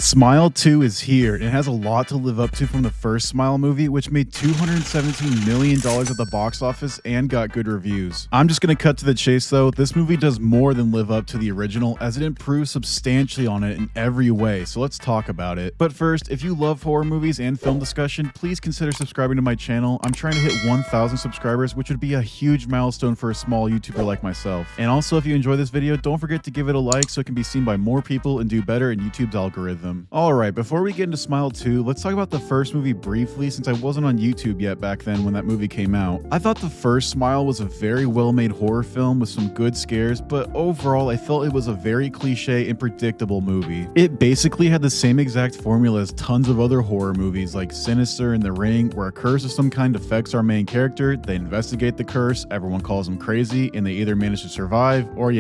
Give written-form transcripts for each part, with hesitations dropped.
Smile 2 is here, and it has a lot to live up to from the first Smile movie, which made $217 million at the box office and got good reviews. I'm just gonna cut to the chase though. This movie does more than live up to the original, as it improves substantially on it in every way, so let's talk about it. But first, if you love horror movies and film discussion, please consider subscribing to my channel. I'm trying to hit 1,000 subscribers, which would be a huge milestone for a small YouTuber like myself. And also, if you enjoy this video, don't forget to give it a like so it can be seen by more people and do better in YouTube's algorithm. Alright, before we get into Smile 2, let's talk about the first movie briefly, since I wasn't on YouTube yet back then when that movie came out. I thought the first Smile was a very well-made horror film with some good scares, but overall I felt it was a very cliche and predictable movie. It basically had the same exact formula as tons of other horror movies like Sinister and The Ring, where a curse of some kind affects our main character, they investigate the curse, everyone calls them crazy, and they either manage to survive or,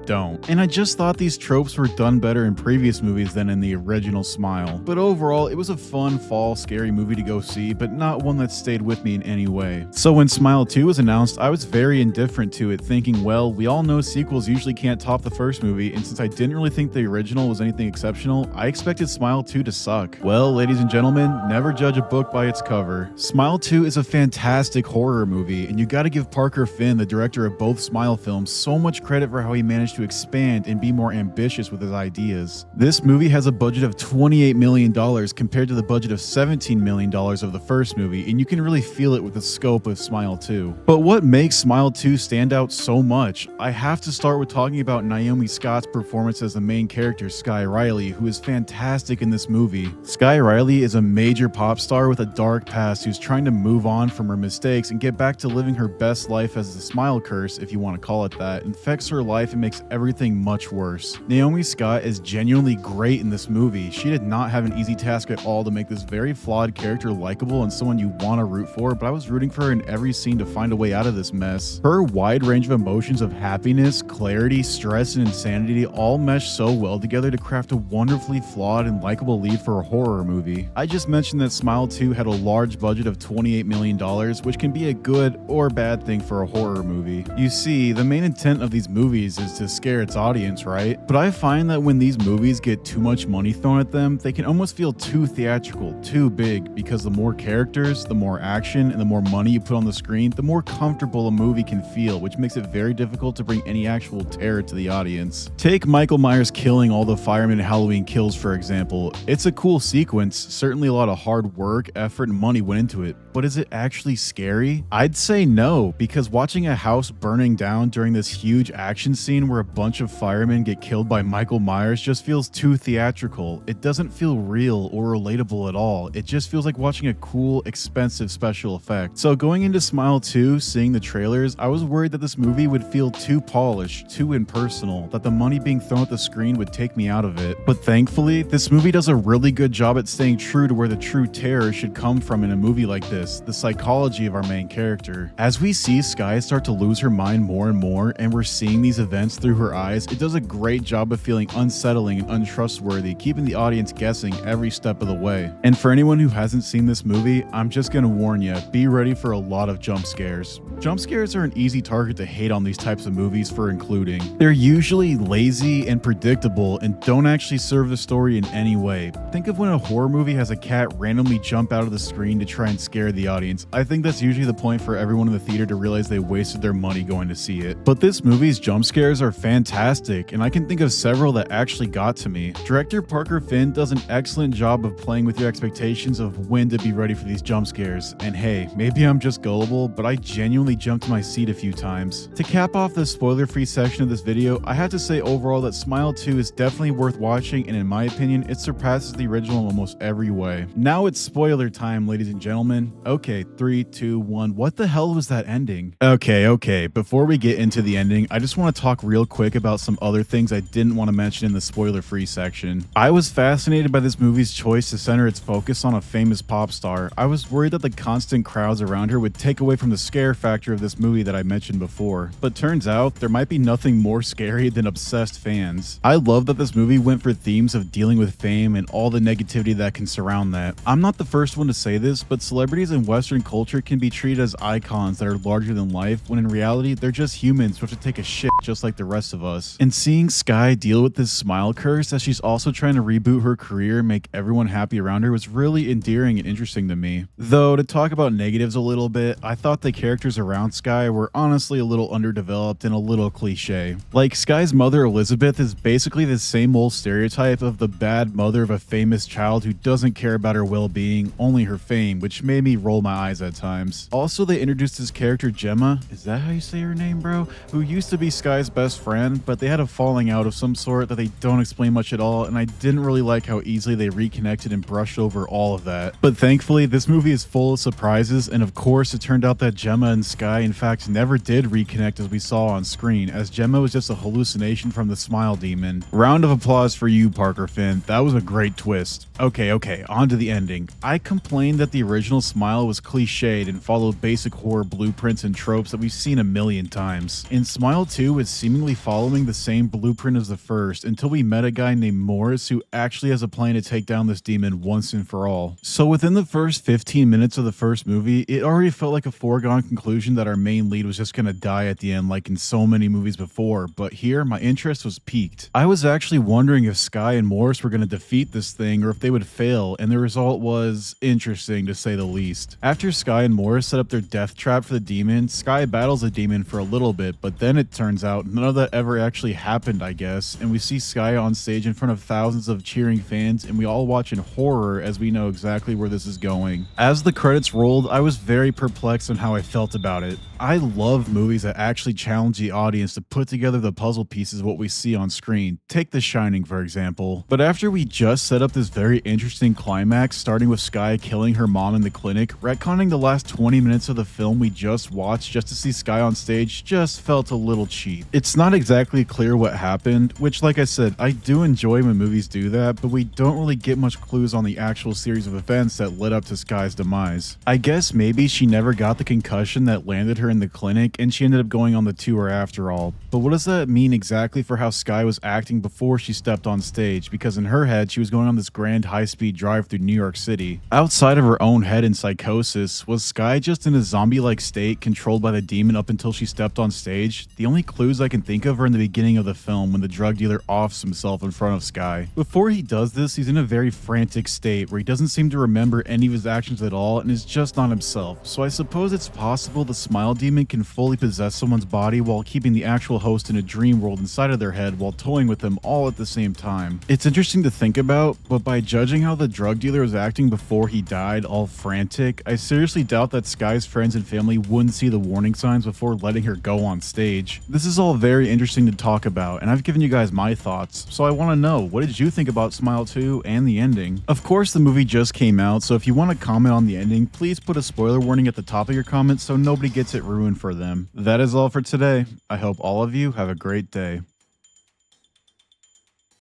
don't. And I just thought these tropes were done better in previous movies than in the original Smile. But overall, it was a fun fall scary movie to go see, but not one that stayed with me in any way. So when Smile 2 was announced, I was very indifferent to it, thinking, well, we all know sequels usually can't top the first movie, and since I didn't really think the original was anything exceptional, I expected Smile 2 to suck. Well, ladies and gentlemen, never judge a book by its cover. Smile 2 is a fantastic horror movie, and you gotta give Parker Finn, the director of both Smile films, so much credit for how he managed to expand and be more ambitious with his ideas. This movie has a budget of $28 million compared to the budget of $17 million of the first movie, and you can really feel it with the scope of Smile 2. But what makes Smile 2 stand out so much? I have to start with talking about Naomi Scott's performance as the main character, Sky Riley, who is fantastic in this movie. Sky Riley is a major pop star with a dark past who's trying to move on from her mistakes and get back to living her best life, as the Smile curse, if you want to call it that, infects her life and makes everything much worse. Naomi Scott is genuinely great in this movie. She did not have an easy task at all to make this very flawed character likable and someone you want to root for, but I was rooting for her in every scene to find a way out of this mess. Her wide range of emotions of happiness, clarity, stress, and insanity all mesh so well together to craft a wonderfully flawed and likable lead for a horror movie. I just mentioned that Smile 2 had a large budget of $28 million, which can be a good or bad thing for a horror movie. You see, the main intent of these movies is to scare its audience, right? But I find that when these movies get too much money thrown at them, they can almost feel too theatrical, too big, because the more characters, the more action, and the more money you put on the screen, the more comfortable a movie can feel, which makes it very difficult to bring any actual terror to the audience. Take Michael Myers killing all the firemen in Halloween Kills, for example. It's a cool sequence, certainly a lot of hard work, effort, and money went into it, but is it actually scary? I'd say no, because watching a house burning down during this huge action scene where a bunch of firemen get killed by Michael Myers just feels too theatrical. It doesn't feel real or relatable at all. It just feels like watching a cool, expensive special effect. So going into Smile 2, seeing the trailers, I was worried that this movie would feel too polished, too impersonal, that the money being thrown at the screen would take me out of it. But thankfully, this movie does a really good job at staying true to where the true terror should come from in a movie like this, the psychology of our main character. As we see Sky start to lose her mind more and more, and we're seeing these events through her eyes, it does a great job of feeling unsettling and untrustworthy, keeping the audience guessing every step of the way. And for anyone who hasn't seen this movie, I'm just gonna warn you, be ready for a lot of jump scares. Jump scares are an easy target to hate on these types of movies for including. They're usually lazy and predictable and don't actually serve the story in any way. Think of when a horror movie has a cat randomly jump out of the screen to try and scare the audience. I think that's usually the point for everyone in the theater to realize they wasted their money going to see it. But this movie's jump scares are fantastic, and I can think of several that actually got to me. Director Parker Finn does an excellent job of playing with your expectations of when to be ready for these jump scares. And hey, maybe I'm just gullible, but I genuinely jumped to my seat a few times. To cap off the spoiler-free section of this video, I have to say overall that Smile 2 is definitely worth watching, and in my opinion, it surpasses the original in almost every way. Now it's spoiler time, ladies and gentlemen. Okay, 3, 2, 1. What the hell was that ending? Okay. Before we get into the ending, I just want to talk real quick about some other things I didn't want to mention in the spoiler-free section. I was fascinated by this movie's choice to center its focus on a famous pop star. I was worried that the constant crowds around her would take away from the scare factor of this movie that I mentioned before. But turns out, there might be nothing more scary than obsessed fans. I love that this movie went for themes of dealing with fame and all the negativity that can surround that. I'm not the first one to say this, but celebrities in Western culture can be treated as icons that are larger than life, when in reality, they're just humans who have to take a shit just like the rest rest of us. And seeing Skye deal with this smile curse as she's also trying to reboot her career and make everyone happy around her was really endearing and interesting to me. Though, to talk about negatives a little bit, I thought the characters around Skye were honestly a little underdeveloped and a little cliche. Like, Skye's mother Elizabeth is basically the same old stereotype of the bad mother of a famous child who doesn't care about her well-being, only her fame, which made me roll my eyes at times. Also, they introduced this character Gemma, is that how you say her name, bro? Who used to be Skye's best friend, but they had a falling out of some sort that they don't explain much at all, and I didn't really like how easily they reconnected and brushed over all of that. But thankfully, this movie is full of surprises, and of course, it turned out that Gemma and Skye in fact never did reconnect as we saw on screen, as Gemma was just a hallucination from the Smile Demon. Round of applause for you, Parker Finn. That was a great twist. Okay, on to the ending. I complained that the original Smile was cliched and followed basic horror blueprints and tropes that we've seen a million times. In Smile 2, it's seemingly following the same blueprint as the first until we met a guy named Morris who actually has a plan to take down this demon once and for all. So within the first 15 minutes of the first movie, it already felt like a foregone conclusion that our main lead was just gonna die at the end like in so many movies before, but here my interest was piqued. I was actually wondering if Skye and Morris were gonna defeat this thing or if they would fail, and the result was interesting to say the least. After Skye and Morris set up their death trap for the demon, Skye battles the demon for a little bit, but then it turns out none of that ever actually happened, I guess, and we see Skye on stage in front of thousands of cheering fans, and we all watch in horror as we know exactly where this is going. As the credits rolled, I was very perplexed on how I felt about it. I love movies that actually challenge the audience to put together the puzzle pieces of what we see on screen. Take The Shining, for example. But after we just set up this very interesting climax, starting with Skye killing her mom in the clinic, retconning the last 20 minutes of the film we just watched just to see Skye on stage just felt a little cheap. It's not exactly clear what happened, which, like I said, I do enjoy when movies do that, but we don't really get much clues on the actual series of events that led up to Skye's demise. I guess maybe she never got the concussion that landed her in the clinic and she ended up going on the tour after all. But what does that mean exactly for how Skye was acting before she stepped on stage? Because in her head, she was going on this grand high-speed drive through New York City. Outside of her own head in psychosis, was Skye just in a zombie-like state controlled by the demon up until she stepped on stage? The only clues I can think of are in the beginning of the film when the drug dealer offs himself in front of Skye. Before he does this, he's in a very frantic state where he doesn't seem to remember any of his actions at all and is just not himself. So I suppose it's possible the Smile Demon can fully possess someone's body while keeping the actual host in a dream world inside of their head while toying with them all at the same time. It's interesting to think about, but by judging how the drug dealer was acting before he died, all frantic, I seriously doubt that Skye's friends and family wouldn't see the warning signs before letting her go on stage. This is all very interesting to talk about, and I've given you guys my thoughts, so I want to know, what did you think about Smile 2 and the ending? Of course, the movie just came out, so if you want to comment on the ending, please put a spoiler warning at the top of your comments so nobody gets it ruined for them. That is all for today. I hope all of you have a great day.